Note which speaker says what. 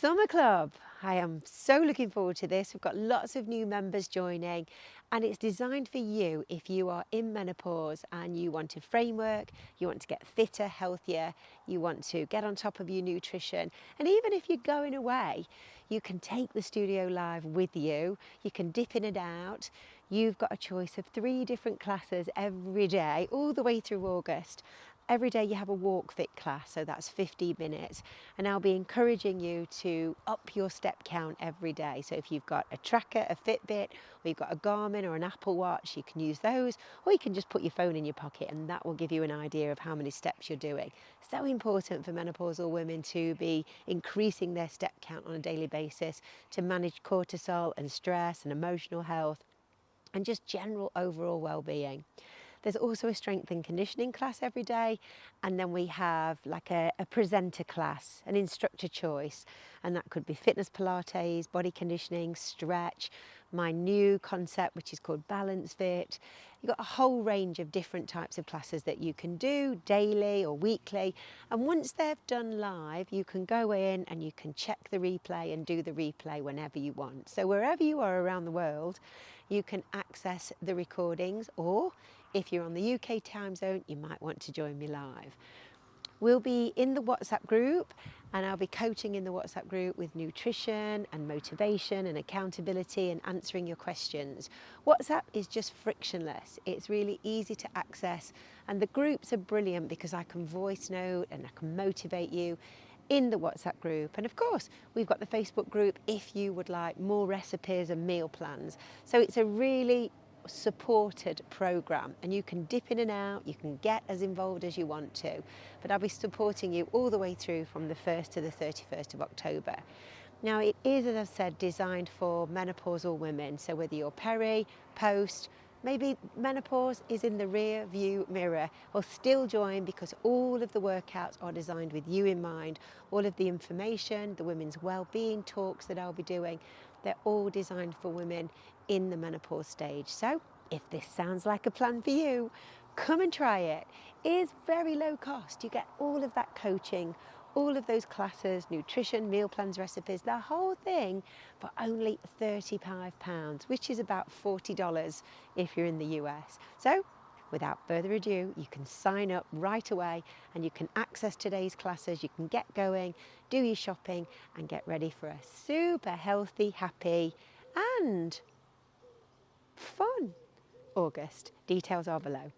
Speaker 1: Summer Club. I am so looking forward to this. We've got lots of new members joining, and it's designed for you if you are in menopause and you want a framework, you want to get fitter, healthier, you want to get on top of your nutrition, and even if you're going away, you can take the studio live with you. You can dip in and out. You've got a choice of 3 different classes every day, all the way through August. Every day you have a Walkfit class, so that's 50 minutes. And I'll be encouraging you to up your step count every day. So if you've got a tracker, a Fitbit, or you've got a Garmin or an Apple Watch, you can use those, or you can just put your phone in your pocket and that will give you an idea of how many steps you're doing. So important for menopausal women to be increasing their step count on a daily basis to manage cortisol and stress and emotional health and just general overall well-being. There's also a strength and conditioning class every day, and then we have like a presenter class, an instructor choice, and that could be fitness, Pilates, body conditioning, stretch, my new concept which is called Balance Fit. You've got a whole range of different types of classes that you can do daily or weekly, and once they're done live you can go in and you can check the replay and do the replay whenever you want. So wherever you are around the world you can access the recordings, or if you're on the UK time zone, you might want to join me live. We'll be in the WhatsApp group, and I'll be coaching in the WhatsApp group with nutrition and motivation and accountability and answering your questions. WhatsApp is just frictionless. It's really easy to access, and the groups are brilliant because I can voice note and I can motivate you in the WhatsApp group. And of course, we've got the Facebook group if you would like more recipes and meal plans. So it's a really supported program, and you can dip in and out, you can get as involved as you want to, but I'll be supporting you all the way through from the 1st to the 31st of October. Now it is, as I've said, designed for menopausal women, so whether you're peri, post, maybe menopause is in the rear view mirror, or still join because all of the workouts are designed with you in mind. All of the information, the women's well-being talks that I'll be doing, they're all designed for women in the menopause stage. So if this sounds like a plan for you, come and try it. It is very low cost. You get all of that coaching, all of those classes, nutrition, meal plans, recipes, the whole thing for only £35, which is about $40 if you're in the US. So without further ado, you can sign up right away and you can access today's classes, you can get going, do your shopping and get ready for a super healthy, happy and fun August. Details are below.